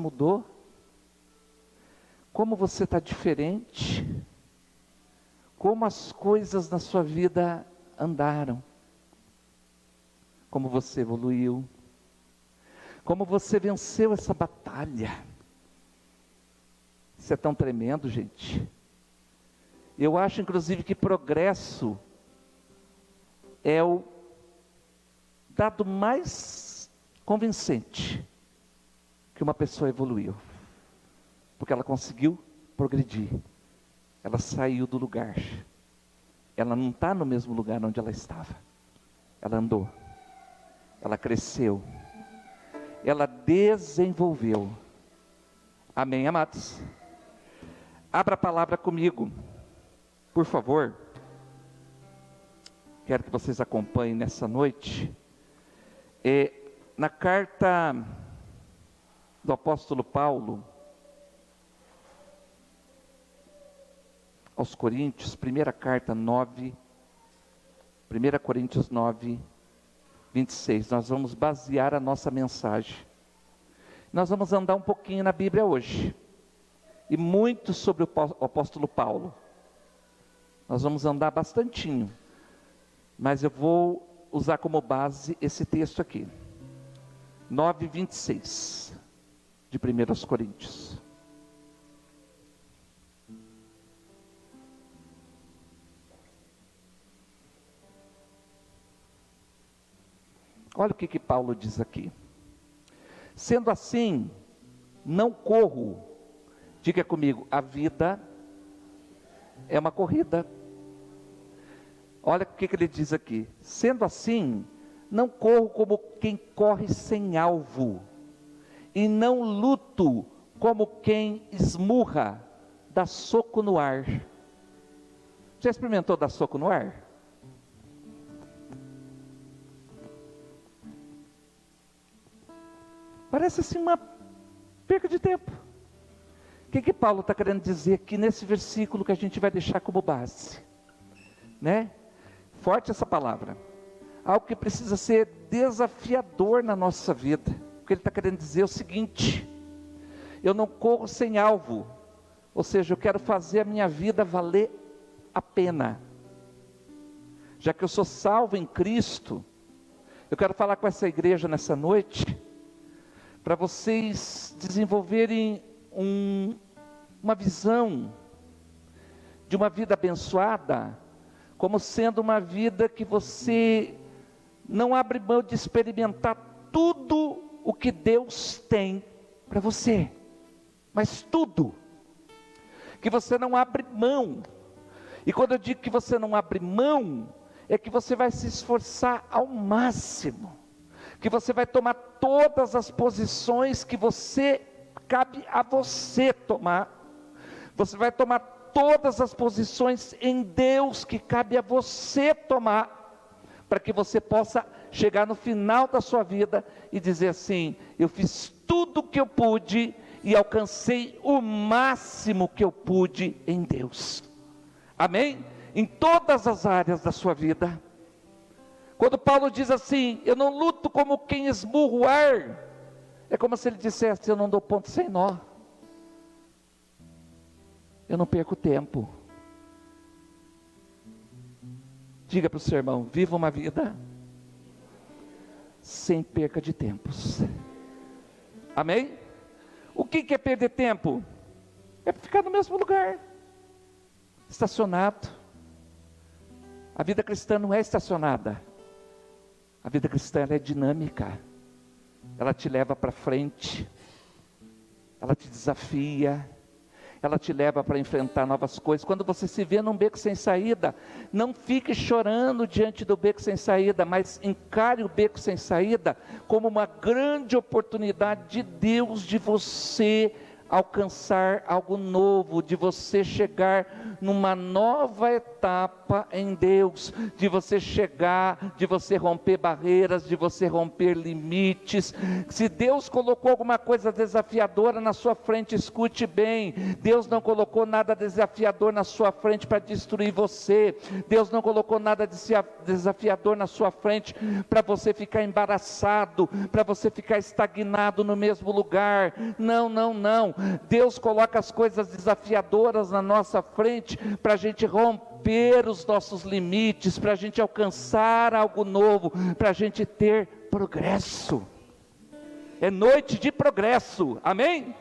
mudou, como você está diferente, como as coisas na sua vida andaram, como você evoluiu, como você venceu essa batalha. Isso é tão tremendo, gente. Eu acho, inclusive, que progresso é o dado mais convincente que uma pessoa evoluiu, porque ela conseguiu progredir, ela saiu do lugar, ela não está no mesmo lugar onde ela estava, ela andou, ela cresceu, ela desenvolveu. Amém, amados? Abra a palavra comigo, por favor. Quero que vocês acompanhem nessa noite, na carta do apóstolo Paulo aos Coríntios, primeira carta 9, 1 Coríntios 9, 26, nós vamos basear a nossa mensagem. Nós vamos andar um pouquinho na Bíblia hoje, e muito sobre o apóstolo Paulo. Nós vamos andar bastantinho, mas eu vou usar como base esse texto aqui, 9, 26, de 1 Coríntios. Olha o que Paulo diz aqui. Sendo assim, não corro, diga comigo, a vida é uma corrida. Olha o que ele diz aqui. Sendo assim, não corro como quem corre sem alvo, e não luto como quem esmurra, dá soco no ar. Já experimentou dar soco no ar? Parece assim uma perca de tempo. O que Paulo está querendo dizer aqui nesse versículo que a gente vai deixar como base? Né? Forte essa palavra. Algo que precisa ser desafiador na nossa vida. O que ele está querendo dizer é o seguinte: eu não corro sem alvo, ou seja, eu quero fazer a minha vida valer a pena. Já que eu sou salvo em Cristo, eu quero falar com essa igreja nessa noite, para vocês desenvolverem uma visão de uma vida abençoada, como sendo uma vida que você não abre mão de experimentar tudo o que Deus tem para você, mas tudo, que você não abre mão. E quando eu digo que você não abre mão, é que você vai se esforçar ao máximo, que você vai tomar todas as posições que cabe a você tomar. Você vai tomar todas as posições em Deus que cabe a você tomar, para que você possa chegar no final da sua vida e dizer assim: eu fiz tudo o que eu pude e alcancei o máximo que eu pude em Deus. Amém? Em todas as áreas da sua vida. Quando Paulo diz assim, eu não luto como quem esmurra o ar, é como se ele dissesse, eu não dou ponto sem nó, eu não perco tempo. Diga para o seu irmão, viva uma vida sem perca de tempos. Amém? O que é perder tempo? É ficar no mesmo lugar, estacionado. A vida cristã não é estacionada. A vida cristã é dinâmica, ela te leva para frente, ela te desafia, ela te leva para enfrentar novas coisas. Quando você se vê num beco sem saída, não fique chorando diante do beco sem saída, mas encare o beco sem saída como uma grande oportunidade de Deus, de você alcançar algo novo, de você chegar numa nova etapa etapa em Deus, de você chegar, de você romper barreiras, de você romper limites. Se Deus colocou alguma coisa desafiadora na sua frente, escute bem, Deus não colocou nada desafiador na sua frente para destruir você. Deus não colocou nada desafiador na sua frente para você ficar embaraçado, para você ficar estagnado no mesmo lugar. Não, não, não. Deus coloca as coisas desafiadoras na nossa frente para a gente romper os nossos limites, para a gente alcançar algo novo, para a gente ter progresso. É noite de progresso, amém?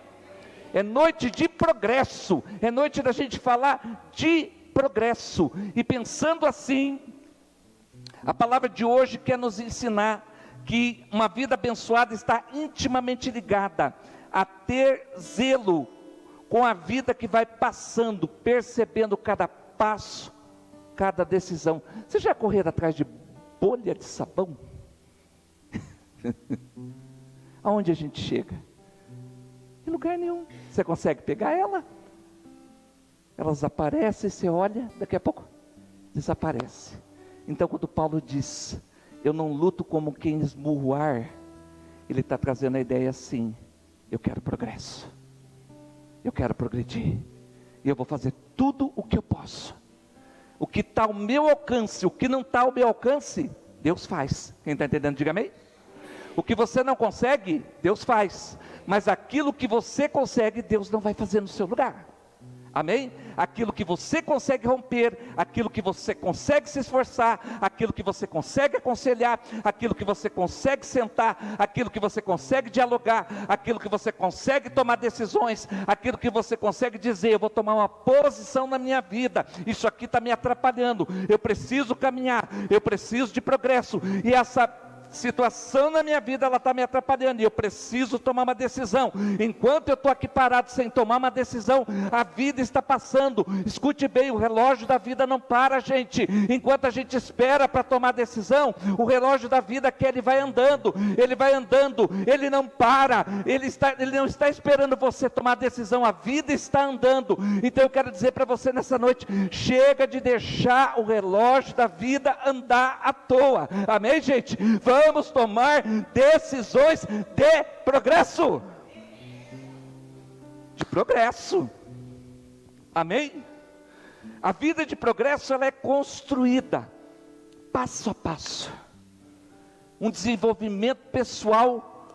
É noite de progresso, é noite da gente falar de progresso. E pensando assim, a palavra de hoje quer nos ensinar que uma vida abençoada está intimamente ligada a ter zelo com a vida que vai passando, percebendo cada passo, cada decisão. Você já correu atrás de bolha de sabão? Aonde a gente chega? Em lugar nenhum. Você consegue pegar ela? Elas aparecem, você olha, daqui a pouco desaparece. Então quando Paulo diz, eu não luto como quem esmurra o ar, ele está trazendo a ideia assim, eu quero progresso, eu quero progredir, e eu vou fazer tudo o que eu posso, o que está ao meu alcance, o que não está ao meu alcance, Deus faz. Quem está entendendo, diga amém. O que você não consegue, Deus faz, mas aquilo que você consegue, Deus não vai fazer no seu lugar. Amém? Aquilo que você consegue romper, aquilo que você consegue se esforçar, aquilo que você consegue aconselhar, aquilo que você consegue sentar, aquilo que você consegue dialogar, aquilo que você consegue tomar decisões, aquilo que você consegue dizer, eu vou tomar uma posição na minha vida, isso aqui está me atrapalhando, eu preciso caminhar, eu preciso de progresso, e essa situação na minha vida, ela está me atrapalhando, e eu preciso tomar uma decisão. Enquanto eu estou aqui parado sem tomar uma decisão, a vida está passando. Escute bem, o relógio da vida não para, gente. Enquanto a gente espera para tomar decisão, o relógio da vida que ele vai andando, ele não para, ele não está esperando você tomar decisão, a vida está andando. Então eu quero dizer para você nessa noite, chega de deixar o relógio da vida andar à toa. Amém, gente? Vamos tomar decisões de progresso. De progresso. Amém? A vida de progresso, ela é construída passo a passo. Um desenvolvimento pessoal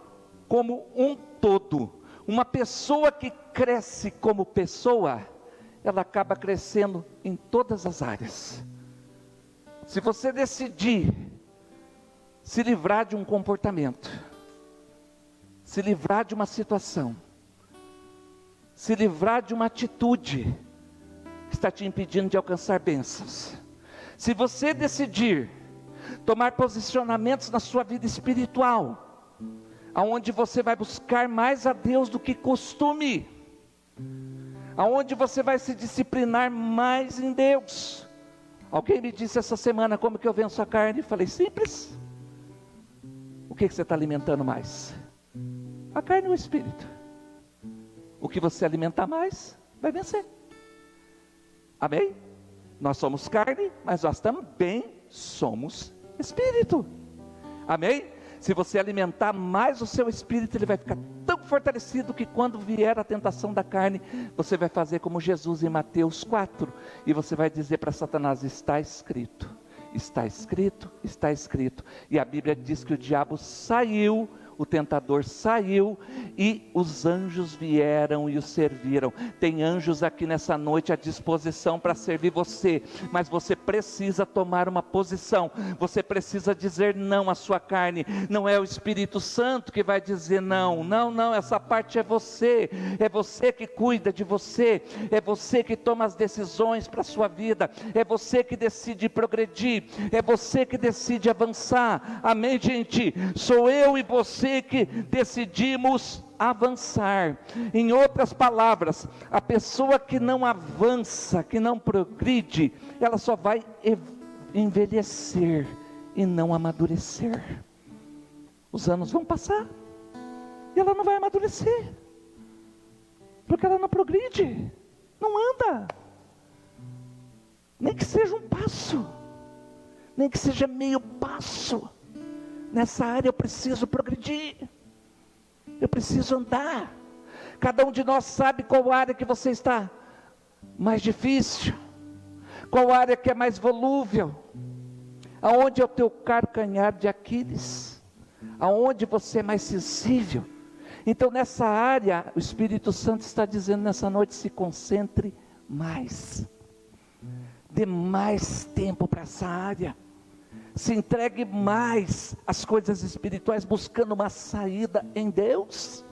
como um todo. Uma pessoa que cresce como pessoa, ela acaba crescendo em todas as áreas. Se você decidir se livrar de um comportamento, se livrar de uma situação, se livrar de uma atitude que está te impedindo de alcançar bênçãos, se você decidir tomar posicionamentos na sua vida espiritual, aonde você vai buscar mais a Deus do que costume, aonde você vai se disciplinar mais em Deus. Alguém me disse essa semana, como que eu venço a carne? Eu falei, simples. O que você está alimentando mais? A carne ou o espírito? O que você alimentar mais, vai vencer. Amém? Nós somos carne, mas nós também somos espírito. Amém? Se você alimentar mais o seu espírito, ele vai ficar tão fortalecido que quando vier a tentação da carne, você vai fazer como Jesus em Mateus 4, e você vai dizer para Satanás, está escrito. Está escrito, está escrito. E a Bíblia diz que o diabo saiu, o tentador saiu, e os anjos vieram e o serviram. Tem anjos aqui nessa noite à disposição para servir você, mas você precisa tomar uma posição, você precisa dizer não à sua carne. Não é o Espírito Santo que vai dizer não, não, não, essa parte é você que cuida de você, é você que toma as decisões para a sua vida, é você que decide progredir, é você que decide avançar. Amém, gente? Sou eu e você que decidimos avançar. Em outras palavras, a pessoa que não avança, que não progride, ela só vai envelhecer e não amadurecer. Os anos vão passar e ela não vai amadurecer, porque ela não progride, não anda. Nem que seja um passo, nem que seja meio passo. Nessa área eu preciso progredir, eu preciso andar. Cada um de nós sabe qual área que você está mais difícil, qual área que é mais volúvel, aonde é o teu calcanhar de Aquiles, aonde você é mais sensível. Então nessa área, o Espírito Santo está dizendo nessa noite, se concentre mais, dê mais tempo para essa área, se entregue mais às coisas espirituais, buscando uma saída em Deus,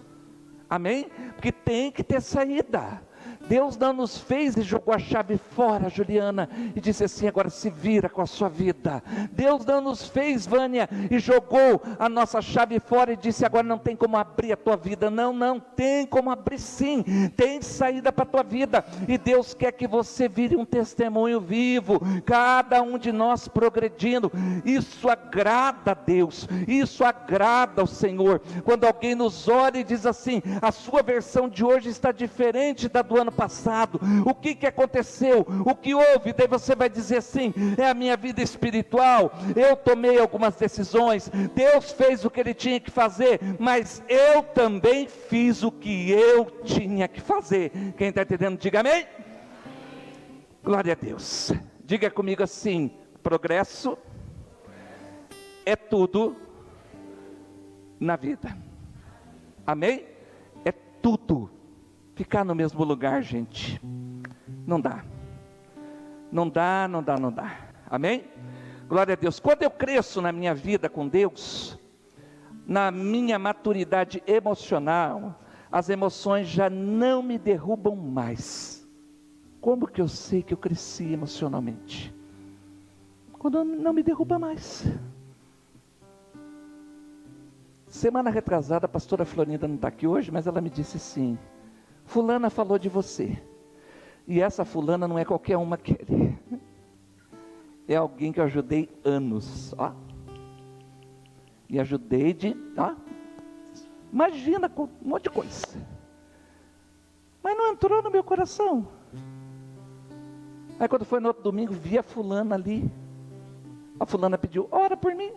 amém? Porque tem que ter saída. Deus não nos fez e jogou a chave fora, Juliana, e disse assim, agora se vira com a sua vida. Deus não nos fez, Vânia, e jogou a nossa chave fora e disse, agora não tem como abrir a tua vida. Não, não, tem como abrir sim, tem saída para a tua vida, e Deus quer que você vire um testemunho vivo, cada um de nós progredindo. Isso agrada a Deus, isso agrada ao Senhor, quando alguém nos olha e diz assim, a sua versão de hoje está diferente da do ano passado, o que aconteceu, o que houve? Daí você vai dizer assim, é a minha vida espiritual, eu tomei algumas decisões, Deus fez o que Ele tinha que fazer, mas eu também fiz o que eu tinha que fazer. Quem está entendendo, diga amém. Glória a Deus. Diga comigo assim, progresso é tudo na vida, amém? É tudo. Ficar no mesmo lugar, gente, não dá, não dá, não dá, não dá, amém? Glória a Deus. Quando eu cresço na minha vida com Deus, na minha maturidade emocional, as emoções já não me derrubam mais. Como que eu sei que eu cresci emocionalmente? Quando não me derruba mais. Semana retrasada, a pastora Florinda não está aqui hoje, mas ela me disse assim, fulana falou de você, e essa fulana não é qualquer uma, Kelly, é alguém que eu ajudei anos, ó, e ajudei imagina, com um monte de coisa, mas não entrou no meu coração. Aí quando foi no outro domingo, vi a fulana ali, a fulana pediu, ora por mim,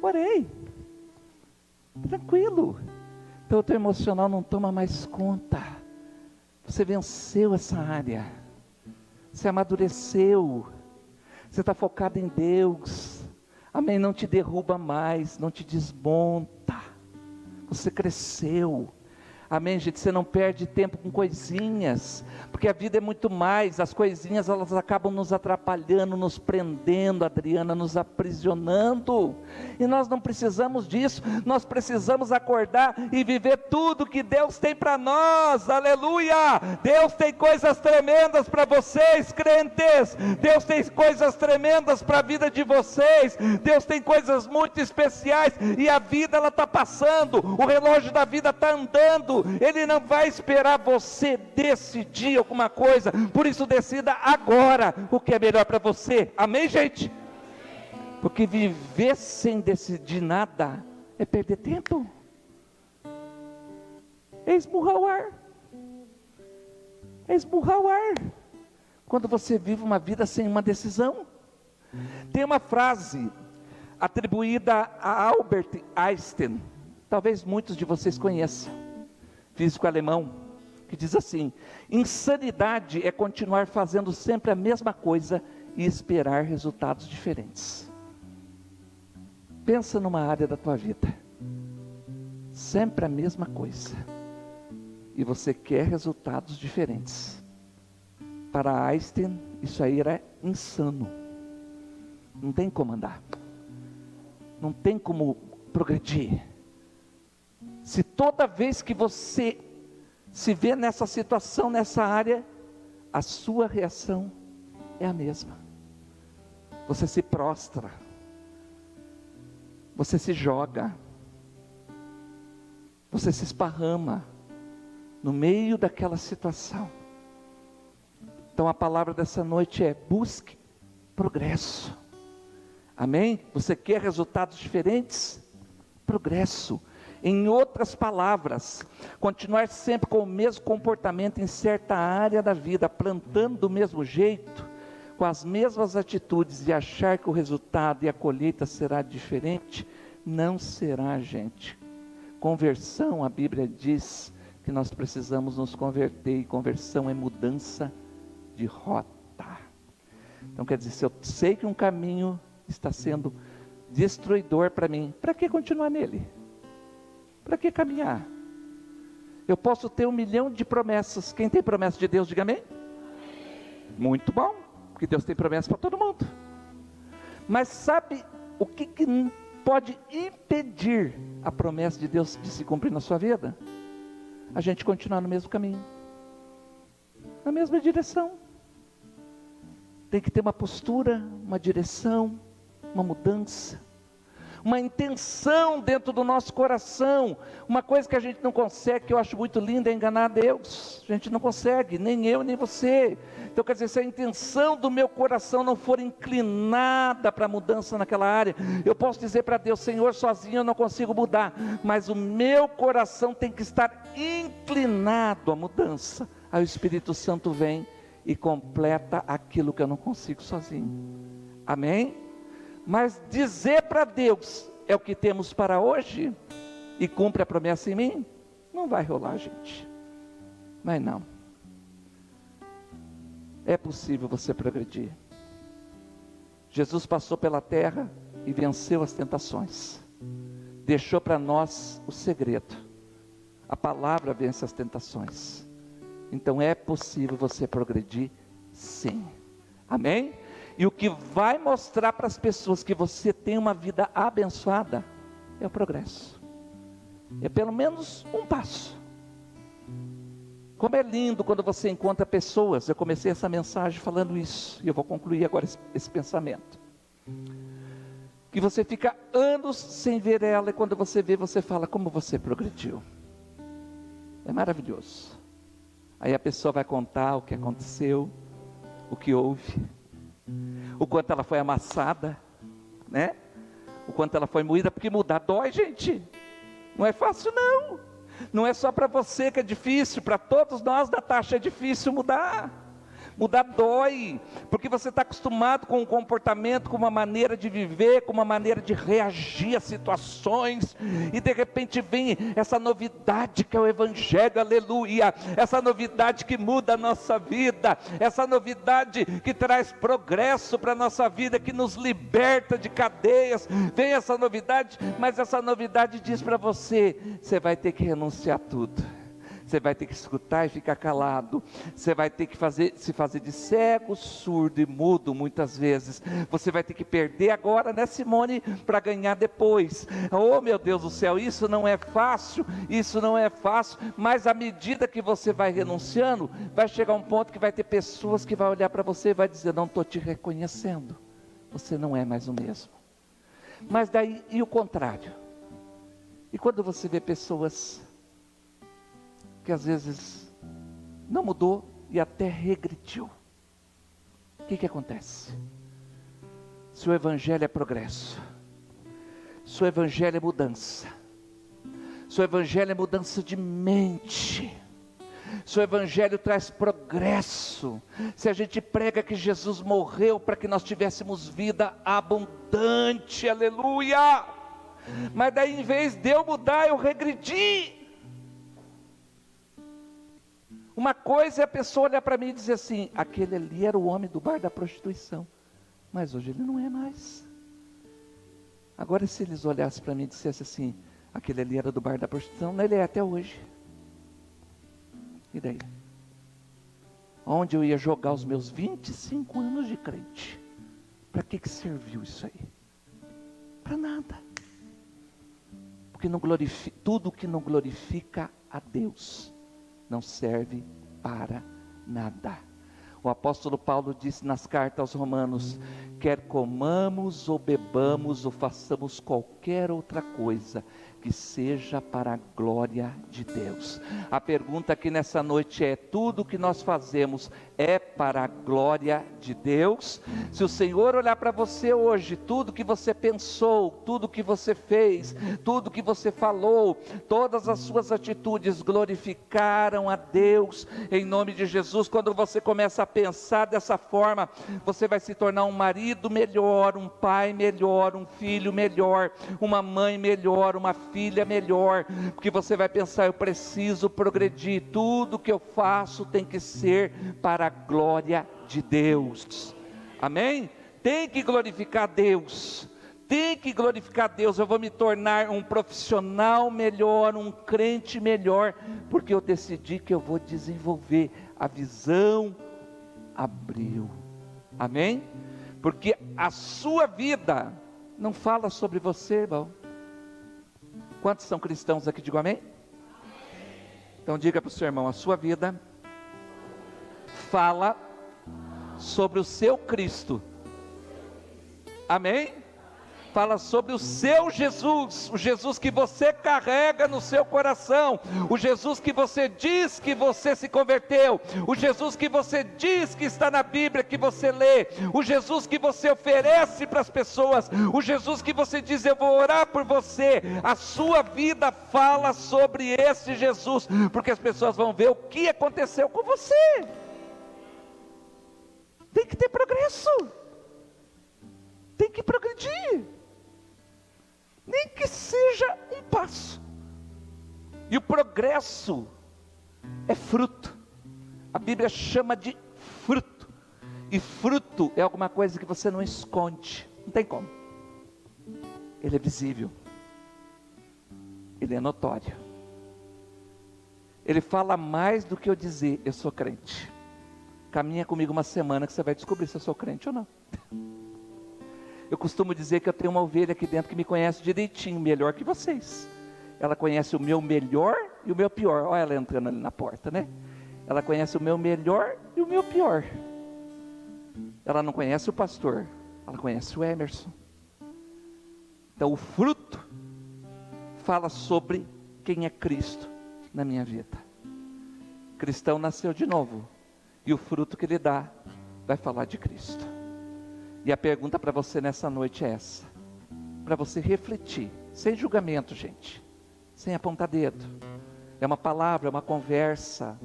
orei, tranquilo. Então o teu emocional não toma mais conta, você venceu essa área, você amadureceu, você está focado em Deus, amém? Não te derruba mais, não te desmonta, você cresceu, amém, gente? Você não perde tempo com coisinhas, porque a vida é muito mais. As coisinhas, elas acabam nos atrapalhando, nos prendendo, Adriana, nos aprisionando, e nós não precisamos disso. Nós precisamos acordar e viver tudo que Deus tem para nós, aleluia. Deus tem coisas tremendas para vocês, crentes. Deus tem coisas tremendas para a vida de vocês. Deus tem coisas muito especiais, e a vida, ela está passando, o relógio da vida está andando, Ele não vai esperar você decidir alguma coisa. Por isso decida agora o que é melhor para você, amém, gente? Porque viver sem decidir nada é perder tempo, é esmurrar o ar, é esmurrar o ar, quando você vive uma vida sem uma decisão. Tem uma frase atribuída a Albert Einstein, talvez muitos de vocês conheçam, físico alemão, que diz assim: insanidade é continuar fazendo sempre a mesma coisa e esperar resultados diferentes. Pensa numa área da tua vida, sempre a mesma coisa, e você quer resultados diferentes. Para Einstein, isso aí era insano. Não tem como andar, não tem como progredir. Se toda vez que você se vê nessa situação, nessa área, a sua reação é a mesma. Você se prostra, você se joga, você se esparrama no meio daquela situação. Então a palavra dessa noite é: busque progresso, amém? Você quer resultados diferentes? Progresso. Em outras palavras, continuar sempre com o mesmo comportamento em certa área da vida, plantando do mesmo jeito, com as mesmas atitudes e achar que o resultado e a colheita será diferente, não será, gente. Conversão, a Bíblia diz que nós precisamos nos converter, e conversão é mudança de rota. Então quer dizer, se eu sei que um caminho está sendo destruidor para mim, para que continuar nele? Para que caminhar? Eu posso ter 1 milhão de promessas. Quem tem promessa de Deus, diga amém. Muito bom, porque Deus tem promessa para todo mundo. Mas sabe o que pode impedir a promessa de Deus de se cumprir na sua vida? A gente continuar no mesmo caminho, na mesma direção. Tem que ter uma postura, uma direção, uma mudança, uma intenção dentro do nosso coração. Uma coisa que a gente não consegue, que eu acho muito linda, é enganar Deus. A gente não consegue, nem eu, nem você. Então quer dizer, se a intenção do meu coração não for inclinada para a mudança naquela área, eu posso dizer para Deus: Senhor, sozinho eu não consigo mudar, mas o meu coração tem que estar inclinado à mudança. Aí o Espírito Santo vem e completa aquilo que eu não consigo sozinho. Amém? Mas dizer para Deus: é o que temos para hoje, e cumpre a promessa em mim, não vai rolar, gente. Mas não. É possível você progredir. Jesus passou pela terra e venceu as tentações. Deixou para nós o segredo. A palavra vence as tentações. Então é possível você progredir, sim. Amém? E o que vai mostrar para as pessoas que você tem uma vida abençoada é o progresso. É pelo menos um passo. Como é lindo quando você encontra pessoas. Eu comecei essa mensagem falando isso, e eu vou concluir agora esse pensamento. Que você fica anos sem ver ela, e quando você vê, você fala: como você progrediu. É maravilhoso. Aí a pessoa vai contar o que aconteceu, o que houve, o quanto ela foi amassada, né? O quanto ela foi moída, porque mudar dói, gente. Não é fácil, não. Não é só para você que é difícil, para todos nós, Natasha, é difícil mudar. Mudar dói, porque você está acostumado com um comportamento, com uma maneira de viver, com uma maneira de reagir a situações, e de repente vem essa novidade que é o Evangelho, aleluia, essa novidade que muda a nossa vida, essa novidade que traz progresso para a nossa vida, que nos liberta de cadeias. Vem essa novidade, mas essa novidade diz para você: você vai ter que renunciar a tudo. Você vai ter que escutar e ficar calado. Você vai ter que se fazer de cego, surdo e mudo muitas vezes. Você vai ter que perder agora, né, Simone, para ganhar depois. Oh, meu Deus do céu, isso não é fácil, isso não é fácil. Mas à medida que você vai renunciando, vai chegar um ponto que vai ter pessoas que vão olhar para você e vai dizer: não estou te reconhecendo, você não é mais o mesmo. Mas daí, e o contrário? E quando você vê pessoas que às vezes não mudou e até regrediu, o que acontece? Se o Evangelho é progresso, se o Evangelho é mudança, se o Evangelho é mudança de mente, se o Evangelho traz progresso, se a gente prega que Jesus morreu para que nós tivéssemos vida abundante, aleluia, mas daí em vez de eu mudar, eu regredi. Uma coisa é a pessoa olhar para mim e dizer assim: aquele ali era o homem do bar da prostituição, mas hoje ele não é mais. Agora, se eles olhassem para mim e dissessem assim: aquele ali era do bar da prostituição, ele é até hoje. E daí? Onde eu ia jogar os meus 25 anos de crente? Para que serviu isso aí? Para nada. Porque tudo que não glorifica a Deus não serve para nada. O apóstolo Paulo disse nas cartas aos Romanos: quer comamos ou bebamos ou façamos qualquer outra coisa, que seja para a glória de Deus. A pergunta aqui nessa noite é: tudo que nós fazemos é para a glória de Deus? Se o Senhor olhar para você hoje, tudo que você pensou, tudo que você fez, tudo que você falou, todas as suas atitudes glorificaram a Deus, em nome de Jesus. Quando você começa a pensar dessa forma, você vai se tornar um marido melhor, um pai melhor, um filho melhor, uma mãe melhor, uma filha melhor, porque você vai pensar: eu preciso progredir, tudo que eu faço tem que ser para a glória de Deus. Amém? Tem que glorificar Deus, tem que glorificar Deus. Eu vou me tornar um profissional melhor, um crente melhor, porque eu decidi que eu vou desenvolver a visão. Abriu, amém? Porque a sua vida não fala sobre você, irmão. Quantos são cristãos aqui? Digo amém? Então diga para o seu irmão: a sua vida fala sobre o seu Cristo. Amém? Fala sobre o seu Jesus, o Jesus que você carrega no seu coração, o Jesus que você diz que você se converteu, o Jesus que você diz que está na Bíblia, que você lê, o Jesus que você oferece para as pessoas, o Jesus que você diz: eu vou orar por você. A sua vida fala sobre esse Jesus, porque as pessoas vão ver o que aconteceu com você. Tem que ter progresso, tem que progredir, nem que seja um passo. E o progresso é fruto. A Bíblia chama de fruto. E fruto é alguma coisa que você não esconde, não tem como. Ele é visível, ele é notório, ele fala mais do que eu dizer: eu sou crente. Caminha comigo uma semana que você vai descobrir se eu sou crente ou não. Eu costumo dizer que eu tenho uma ovelha aqui dentro que me conhece direitinho, melhor que vocês. Ela conhece o meu melhor e o meu pior. Olha ela entrando ali na porta, né? Ela conhece o meu melhor e o meu pior. Ela não conhece o pastor, ela conhece o Emerson. Então o fruto fala sobre quem é Cristo na minha vida. Cristão nasceu de novo, e o fruto que ele dá vai falar de Cristo. E a pergunta para você nessa noite é essa, para você refletir, sem julgamento, gente, sem apontar dedo. É uma palavra, é uma conversa,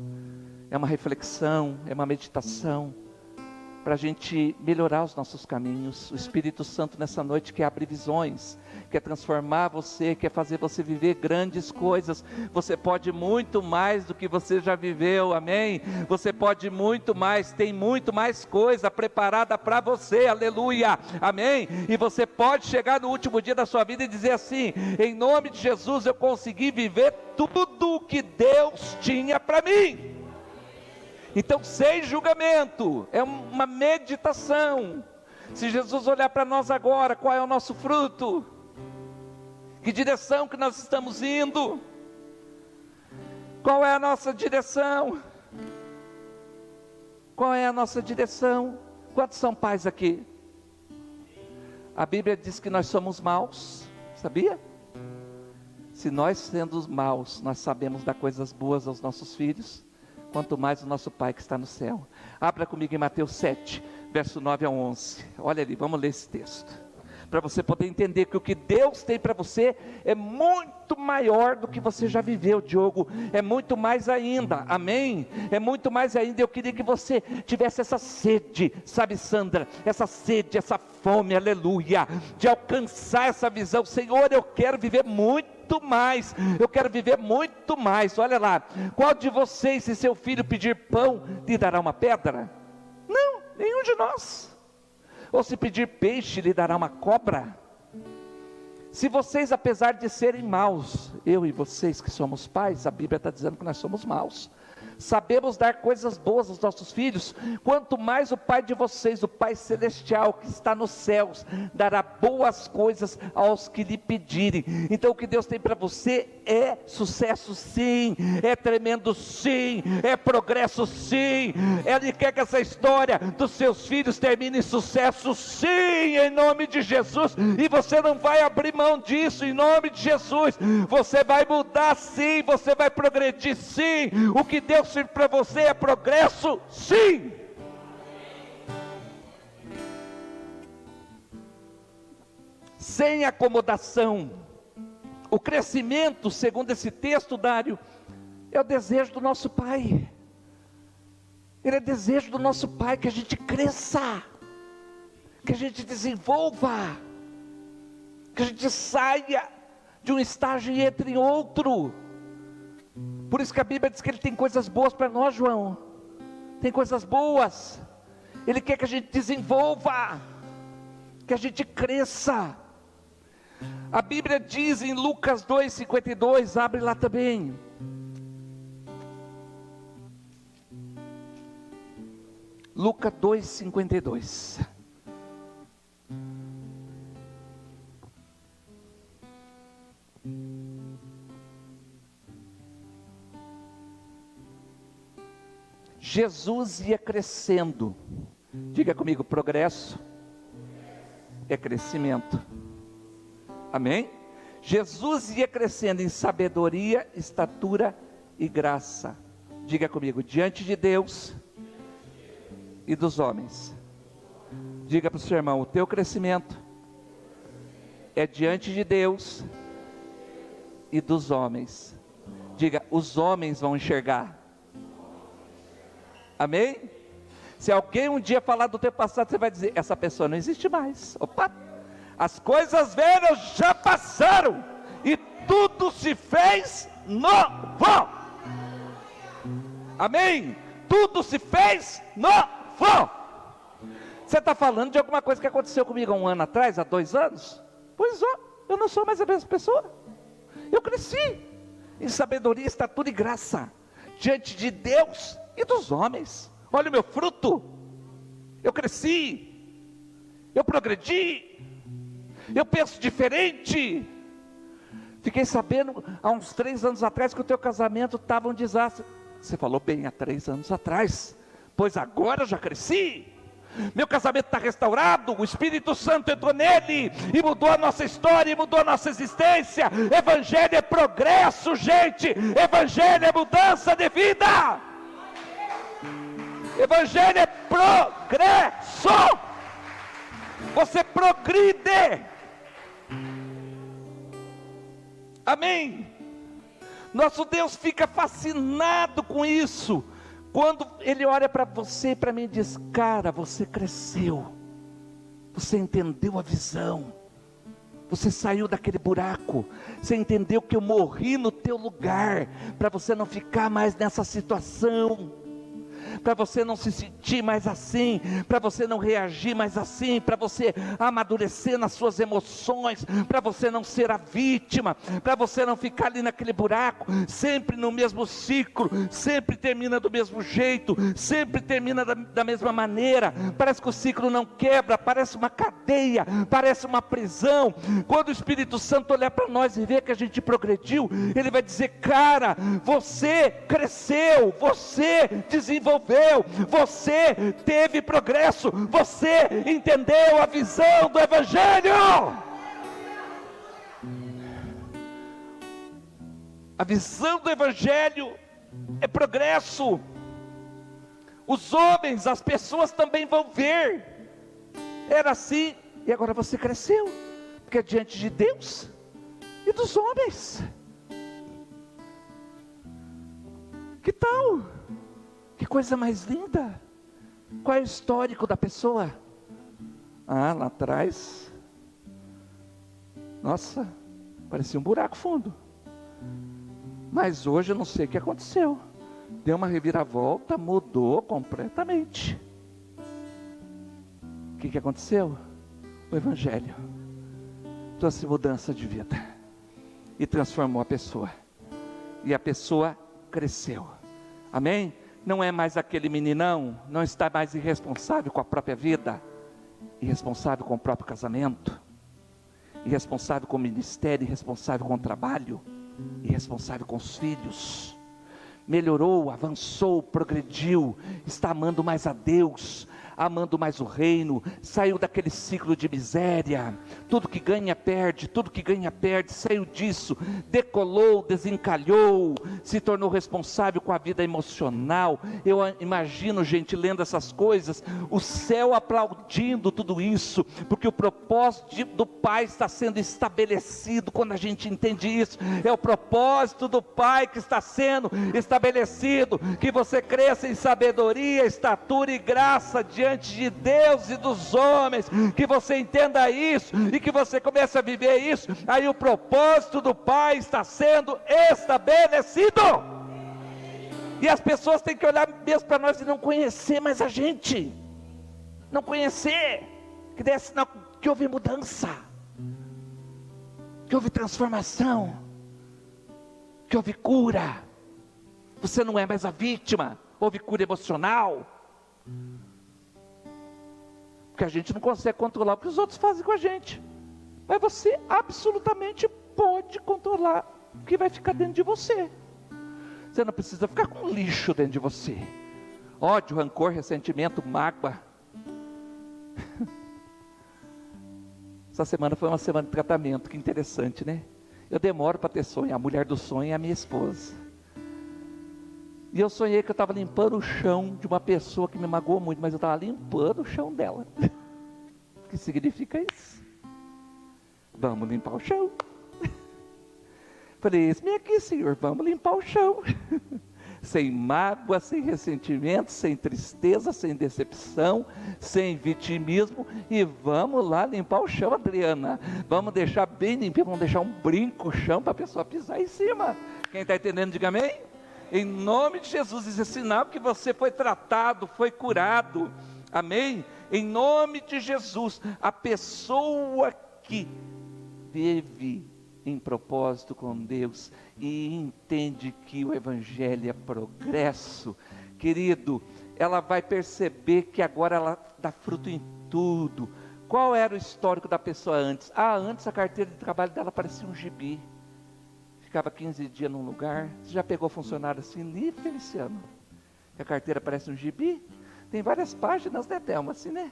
é uma reflexão, é uma meditação, para a gente melhorar os nossos caminhos. O Espírito Santo nessa noite quer abrir visões, quer transformar você, quer fazer você viver grandes coisas. Você pode muito mais do que você já viveu, amém? Você pode muito mais, tem muito mais coisa preparada para você, aleluia, amém? E você pode chegar no último dia da sua vida e dizer assim: em nome de Jesus eu consegui viver tudo o que Deus tinha para mim. Então, sem julgamento, é uma meditação. Se Jesus olhar para nós agora, qual é o nosso fruto? Que direção que nós estamos indo? Qual é a nossa direção? Qual é a nossa direção? Quantos são pais aqui? A Bíblia diz que nós somos maus, sabia? Se nós, sendo maus, nós sabemos dar coisas boas aos nossos filhos, quanto mais o nosso Pai que está no céu. Abra comigo em Mateus 7, verso 9 a 11. Olha ali, vamos ler esse texto, para você poder entender que o que Deus tem para você é muito maior do que você já viveu, Diogo. É muito mais ainda, amém? É muito mais ainda. Eu queria que você tivesse essa sede, sabe, Sandra? Essa sede, essa fome, aleluia, de alcançar essa visão. Senhor, eu quero viver muito mais, eu quero viver muito mais. Olha lá, qual de vocês, se seu filho pedir pão, lhe dará uma pedra? Não, nenhum de nós. Ou se pedir peixe, lhe dará uma cobra? Se vocês, apesar de serem maus, eu e vocês que somos pais, a Bíblia está dizendo que nós somos maus, Sabemos dar coisas boas aos nossos filhos, quanto mais o Pai de vocês, o Pai Celestial que está nos céus, dará boas coisas aos que lhe pedirem. Então o que Deus tem para você é sucesso sim, é tremendo sim, é progresso sim. Ele quer que essa história dos seus filhos termine em sucesso sim, em nome de Jesus, e você não vai abrir mão disso, em nome de Jesus. Você vai mudar sim, você vai progredir sim. O que Deus fez para você é progresso sim. Sem acomodação. O crescimento, segundo esse texto, Dário, é o desejo do nosso Pai. Ele é desejo do nosso Pai que a gente cresça, que a gente desenvolva, que a gente saia de um estágio e entre em outro. Por isso que a Bíblia diz que Ele tem coisas boas para nós, João. Tem coisas boas. Ele quer que a gente desenvolva, que a gente cresça. A Bíblia diz em Lucas 2,52, abre lá também. Lucas 2,52. Jesus ia crescendo. Diga comigo, progresso é crescimento. Amém? Jesus ia crescendo em sabedoria, estatura e graça. Diga comigo, diante de Deus e dos homens. Diga para o seu irmão, o teu crescimento é diante de Deus e dos homens. Diga, os homens vão enxergar. Amém? Se alguém um dia falar do teu passado, você vai dizer, essa pessoa não existe mais. Opa! As coisas velhas já passaram e tudo se fez novo. Amém? Tudo se fez novo. Você está falando de alguma coisa que aconteceu comigo há um ano atrás, há 2 anos? Pois ó, eu não sou mais a mesma pessoa. Eu cresci em sabedoria, estatura e graça diante de Deus e dos homens. Olha o meu fruto. Eu cresci, eu progredi, eu penso diferente. Fiquei sabendo há uns 3 anos atrás que o teu casamento estava um desastre. Você falou bem, há 3 anos atrás. Pois agora eu já cresci. Meu casamento está restaurado, o Espírito Santo entrou nele e mudou a nossa história, e mudou a nossa existência. Evangelho é progresso, gente. Evangelho é mudança de vida. Evangelho é progresso. Você progride. Amém? Nosso Deus fica fascinado com isso. Quando Ele olha para você e para mim e diz, cara, você cresceu. Você entendeu a visão. Você saiu daquele buraco. Você entendeu que eu morri no teu lugar, para você não ficar mais nessa situação, para você não se sentir mais assim, para você não reagir mais assim, para você amadurecer nas suas emoções, para você não ser a vítima, para você não ficar ali naquele buraco, sempre no mesmo ciclo, sempre termina do mesmo jeito, sempre termina da mesma maneira. Parece que o ciclo não quebra, parece uma cadeia, parece uma prisão. Quando o Espírito Santo olhar para nós e ver que a gente progrediu, Ele vai dizer, cara, você cresceu, você desenvolveu, você teve progresso, você entendeu a visão do Evangelho. A visão do Evangelho é progresso. Os homens, as pessoas também vão ver. Era assim, e agora você cresceu, porque é diante de Deus e dos homens. Que tal? Que coisa mais linda. Qual é o histórico da pessoa? Ah, lá atrás, nossa, parecia um buraco fundo. Mas hoje eu não sei o que aconteceu. Deu uma reviravolta, mudou completamente. O que aconteceu? O Evangelho trouxe mudança de vida e transformou a pessoa. E a pessoa cresceu. Amém? Não é mais aquele meninão, não está mais irresponsável com a própria vida, irresponsável com o próprio casamento, irresponsável com o ministério, irresponsável com o trabalho, irresponsável com os filhos. Melhorou, avançou, progrediu, está amando mais a Deus, amando mais o reino, saiu daquele ciclo de miséria, tudo que ganha perde, tudo que ganha perde, saiu disso, decolou, desencalhou, se tornou responsável com a vida emocional. Eu imagino, gente, lendo essas coisas, o céu aplaudindo tudo isso, porque o propósito do Pai está sendo estabelecido. Quando a gente entende isso, é o propósito do Pai que está sendo estabelecido, que você cresça em sabedoria, estatura e graça diante de Deus e dos homens, que você entenda isso, e que você comece a viver isso, aí o propósito do Pai está sendo estabelecido, e as pessoas têm que olhar mesmo para nós e não conhecer mais a gente, não conhecer, que daí é sinal que houve mudança, que houve transformação, que houve cura, você não é mais a vítima, houve cura emocional, porque a gente não consegue controlar o que os outros fazem com a gente, mas você absolutamente pode controlar o que vai ficar dentro de você. Você não precisa ficar com lixo dentro de você, ódio, rancor, ressentimento, mágoa. Essa semana foi uma semana de tratamento, que interessante, né? Eu demoro para ter sonho, a mulher do sonho é a minha esposa, e eu sonhei que eu estava limpando o chão de uma pessoa que me magoou muito, mas eu estava limpando o chão dela. O que significa isso? Vamos limpar o chão. Falei, vem aqui, Senhor, vamos limpar o chão. Sem mágoa, sem ressentimento, sem tristeza, sem decepção, sem vitimismo, e vamos lá limpar o chão, Adriana. Vamos deixar bem limpinho, vamos deixar um brinco no chão para a pessoa pisar em cima. Quem está entendendo, diga amém. Em nome de Jesus, isso é sinal que você foi tratado, foi curado, amém? Em nome de Jesus, a pessoa que vive em propósito com Deus e entende que o Evangelho é progresso, querido, ela vai perceber que agora ela dá fruto em tudo. Qual era o histórico da pessoa antes? Antes a carteira de trabalho dela parecia um gibi, ficava 15 dias num lugar. Você já pegou funcionário assim, ali, Feliciano? Que a carteira parece um gibi? Tem várias páginas, né, Thelma? Assim, né?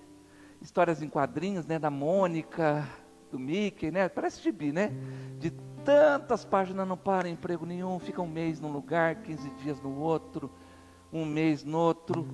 Histórias em quadrinhos, né? Da Mônica, do Mickey, né? Parece gibi, né? De tantas páginas, não para emprego nenhum, fica um mês num lugar, 15 dias no outro, um mês no outro,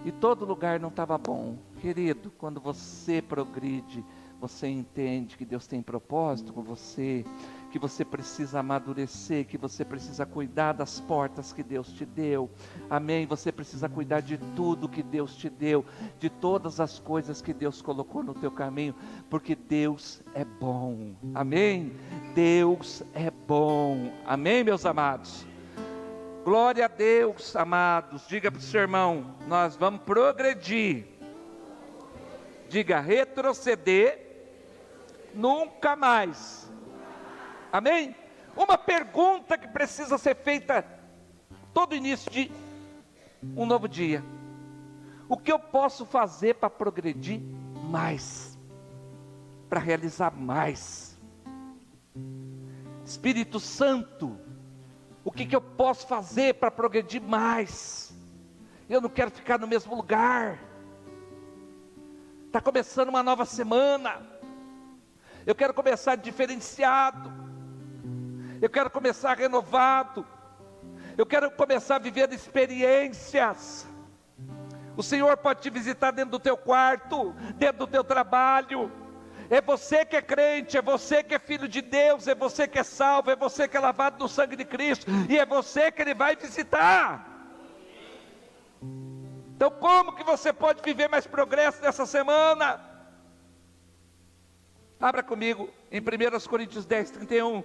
e todo lugar não estava bom. Querido, quando você progride, você entende que Deus tem propósito com você, que você precisa amadurecer, que você precisa cuidar das portas que Deus te deu, amém? Você precisa cuidar de tudo que Deus te deu, de todas as coisas que Deus colocou no teu caminho, porque Deus é bom, amém? Deus é bom, amém, meus amados? Glória a Deus, amados. Diga para o seu irmão, nós vamos progredir. Diga, retroceder nunca mais. Amém? Uma pergunta que precisa ser feita todo início de um novo dia: o que eu posso fazer para progredir mais, para realizar mais? Espírito Santo, o que eu posso fazer para progredir mais? Eu não quero ficar no mesmo lugar. Está começando uma nova semana, eu quero começar diferenciado, eu quero começar renovado, eu quero começar a viver experiências. O Senhor pode te visitar dentro do teu quarto, dentro do teu trabalho. É você que é crente, é você que é filho de Deus, é você que é salvo, é você que é lavado no sangue de Cristo, e é você que Ele vai visitar. Então como que você pode viver mais progresso nessa semana? Abra comigo em 1 Coríntios 10, 31.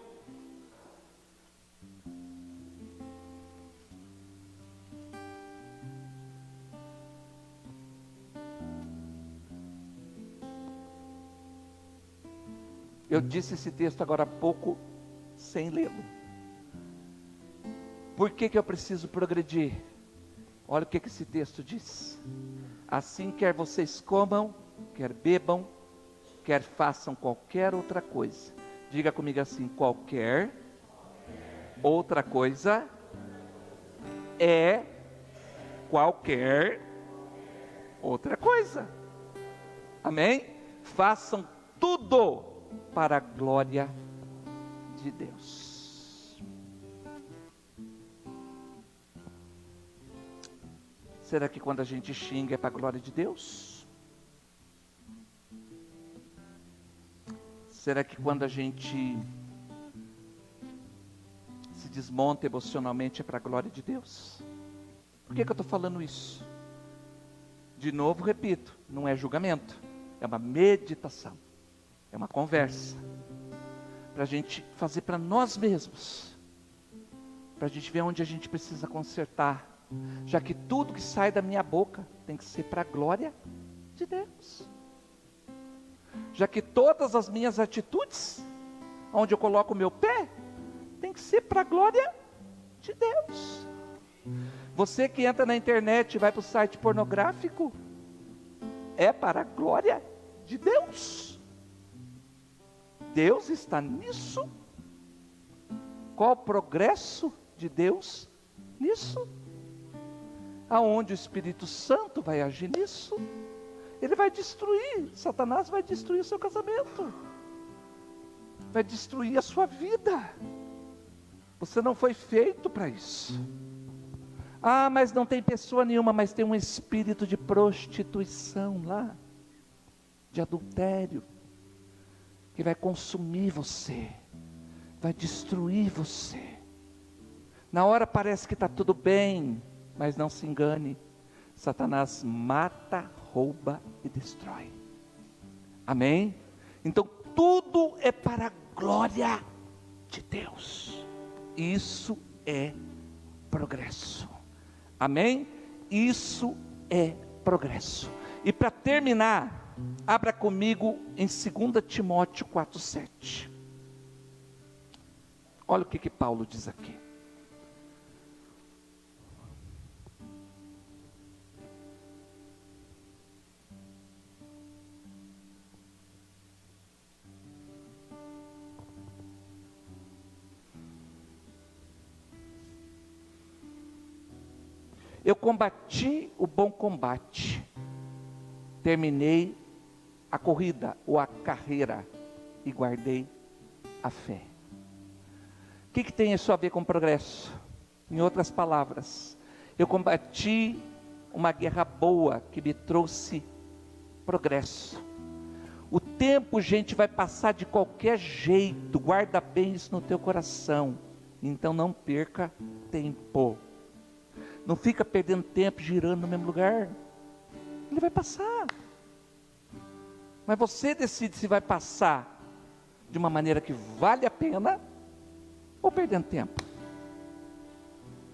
Eu disse esse texto agora há pouco, sem lê-lo. Por que eu preciso progredir? Olha o que esse texto diz. Assim quer vocês comam, quer bebam, quer façam qualquer outra coisa. Diga comigo assim: qualquer outra coisa é qualquer outra coisa. Amém? Façam tudo para a glória de Deus. Será que quando a gente xinga é para a glória de Deus? Será que quando a gente se desmonta emocionalmente é para a glória de Deus? Por que eu estou falando isso? De novo, repito, não é julgamento, é uma meditação, é uma conversa, para a gente fazer para nós mesmos, para a gente ver onde a gente precisa consertar, já que tudo que sai da minha boca tem que ser para a glória de Deus, já que todas as minhas atitudes, onde eu coloco o meu pé, tem que ser para a glória de Deus. Você que entra na internet e vai para o site pornográfico, é para a glória de Deus. Deus está nisso. Qual o progresso de Deus nisso? Aonde o Espírito Santo vai agir nisso? Ele vai destruir, Satanás vai destruir o seu casamento, vai destruir a sua vida. Você não foi feito para isso. Ah, mas não tem pessoa nenhuma, mas tem um espírito de prostituição lá, de adultério, que vai consumir você, vai destruir você. Na hora parece que está tudo bem, mas não se engane, Satanás mata, rouba e destrói. Amém? Então tudo é para a glória de Deus. Isso é progresso. Amém? Isso é progresso. E para terminar, abra comigo em 2 Timóteo 4,7. Olha o que Paulo diz aqui. Eu combati o bom combate, terminei a corrida ou a carreira e guardei a fé. O que tem isso a ver com progresso? Em outras palavras, eu combati uma guerra boa que me trouxe progresso. O tempo, gente, vai passar de qualquer jeito. Guarda bem isso no teu coração. Então não perca tempo. Não fica perdendo tempo girando no mesmo lugar. Ele vai passar. Mas você decide se vai passar de uma maneira que vale a pena ou perdendo tempo.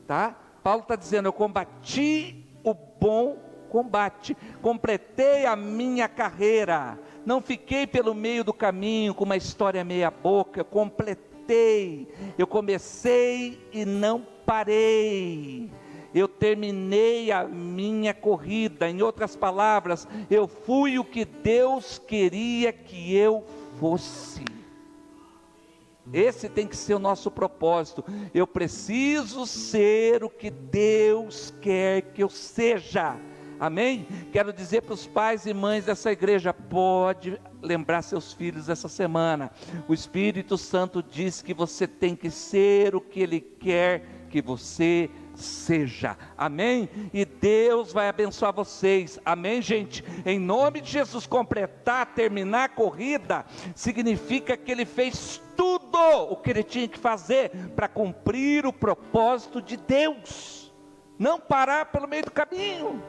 Tá? Paulo está dizendo: eu combati o bom combate, completei a minha carreira, não fiquei pelo meio do caminho com uma história meia boca, eu completei, eu comecei e não parei. Eu terminei a minha corrida. Em outras palavras, eu fui o que Deus queria que eu fosse. Esse tem que ser o nosso propósito. Eu preciso ser o que Deus quer que eu seja. Amém? Quero dizer para os pais e mães dessa igreja: pode lembrar seus filhos essa semana. O Espírito Santo diz que você tem que ser o que Ele quer que você seja. Amém? E Deus vai abençoar vocês. Amém, gente? Em nome de Jesus. Completar, terminar a corrida significa que Ele fez tudo o que Ele tinha que fazer para cumprir o propósito de Deus. Não parar pelo meio do caminho,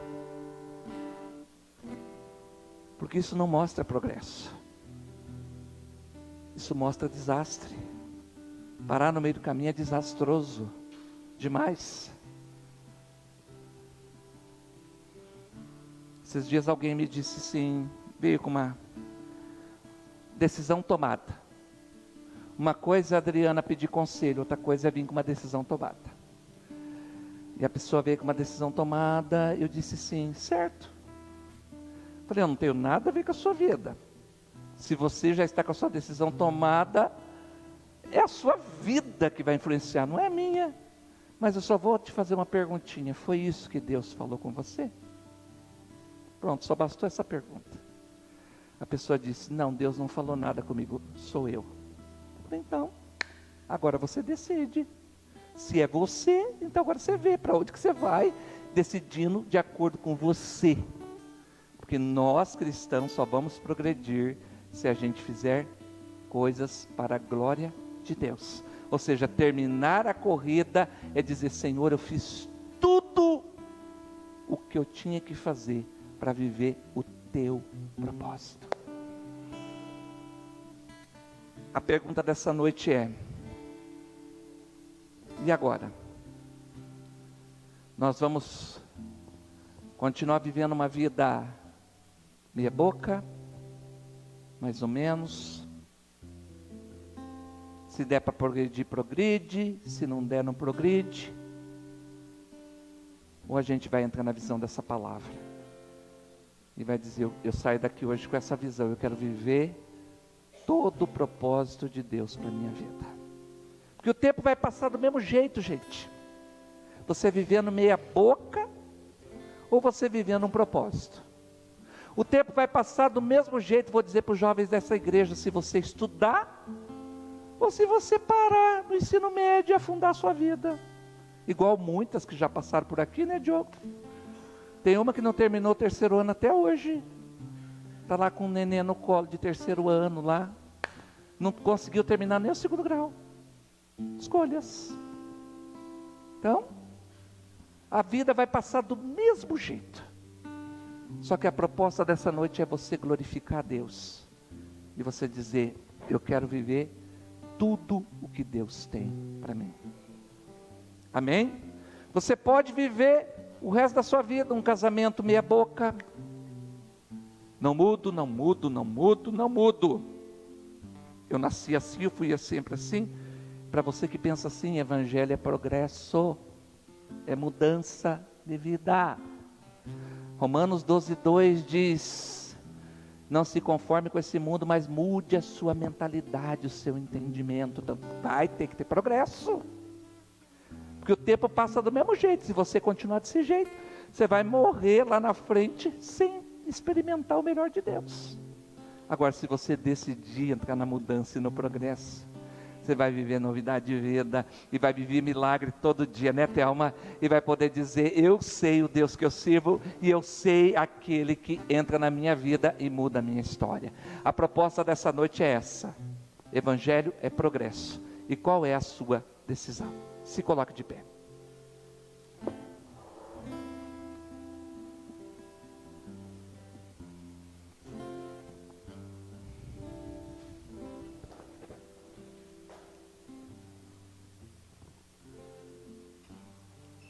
porque isso não mostra progresso, isso mostra desastre. Parar no meio do caminho é desastroso demais. Esses dias alguém me disse assim, veio com uma decisão tomada. Uma coisa é a Adriana pedir conselho, outra coisa é vir com uma decisão tomada. E a pessoa veio com uma decisão tomada, eu disse sim, certo. Falei, eu não tenho nada a ver com a sua vida. Se você já está com a sua decisão tomada, é a sua vida que vai influenciar, não é a minha. Mas eu só vou te fazer uma perguntinha, foi isso que Deus falou com você? Pronto, só bastou essa pergunta. A pessoa disse, não, Deus não falou nada comigo, sou eu. Falei, então, agora você decide. Se é você, então agora você vê para onde que você vai, decidindo de acordo com você. Porque nós cristãos só vamos progredir se a gente fizer coisas para a glória de Deus. Ou seja, terminar a corrida é dizer, Senhor, eu fiz tudo o que eu tinha que fazer para viver o teu propósito. A pergunta dessa noite é, e agora? Nós vamos continuar vivendo uma vida meia boca, mais ou menos. Se der para progredir, progride. Se não der, não progride. Ou a gente vai entrar na visão dessa palavra e vai dizer, eu saio daqui hoje com essa visão, eu quero viver todo o propósito de Deus para a minha vida. Porque o tempo vai passar do mesmo jeito, gente. Você vivendo meia boca, ou você vivendo um propósito. O tempo vai passar do mesmo jeito, vou dizer para os jovens dessa igreja, se você estudar, ou se você parar no ensino médio e afundar a sua vida. Igual muitas que já passaram por aqui, né, Diogo? Tem uma que não terminou o terceiro ano até hoje. Está lá com um neném no colo de terceiro ano lá. Não conseguiu terminar nem o segundo grau. Escolhas. Então, a vida vai passar do mesmo jeito. Só que a proposta dessa noite é você glorificar a Deus. E você dizer, eu quero viver tudo o que Deus tem para mim. Amém? Você pode viver o resto da sua vida um casamento meia boca. Não mudo, não mudo, não mudo, não mudo. Eu nasci assim, eu fui sempre assim. Para você que pensa assim, evangelho é progresso, é mudança de vida. Romanos 12:2 diz, não se conforme com esse mundo, mas mude a sua mentalidade, o seu entendimento. Então, vai ter que ter progresso. Porque o tempo passa do mesmo jeito. Se você continuar desse jeito, você vai morrer lá na frente sem experimentar o melhor de Deus. Agora, se você decidir entrar na mudança e no progresso, você vai viver novidade de vida e vai viver milagre todo dia, né, Thelma? E vai poder dizer, eu sei o Deus que eu sirvo e eu sei aquele que entra na minha vida e muda a minha história. A proposta dessa noite é essa. Evangelho é progresso. E qual é a sua decisão? Se coloque de pé.